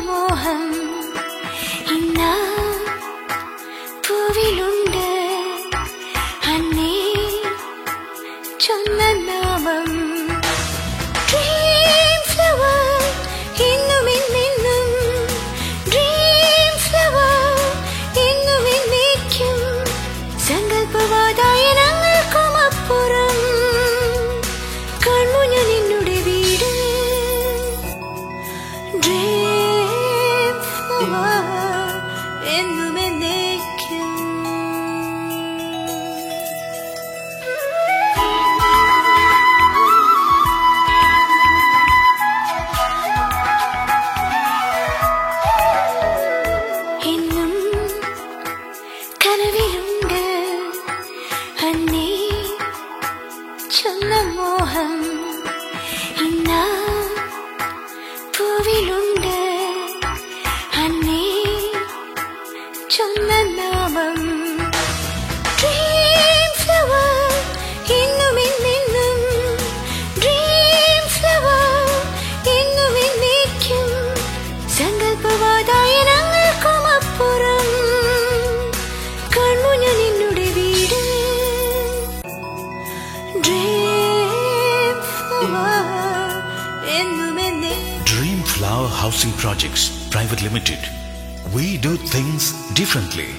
മോഹം ഇന്ന പൂവിലുണ്ട് അന്നേ ചൊന്ന നാമം ഡ്രീം ഫ്ലവർ എന്നും എന്നെന്നും ഡ്രീം ഫ്ലവർ എന്നും എന്നേക്കും സങ്കല്പവാതായനങ്ങൾക്കും അപ്പുറം കൺമുന്നിൽ നിന്നുടെ വീട് ഡ്രീം ഫ്ലവർ എന്നും എന്നേക്കും എന്നും കനവിലുണ്ട് അന്നേ ചൊന്ന മോഹം ഇന്ന പൂവിലുണ്ട് അന്നേ ചൊന്ന നാമം ഡ്രീം ഫ്ലവർ എന്നും എന്നെന്നും ഡ്രീം ഫ്ലവർ എന്നും എന്നേക്കും സങ്കല്പവാതായനങ്ങൾക്കും അപ്പുറം കൺമുന്നിൽ നിന്നുടെ വീട് ഡ്രീം ഫ്ലവർ എന്നും എന്നേക്കും. Dream Flower Housing Projects Private Limited. We do things differently.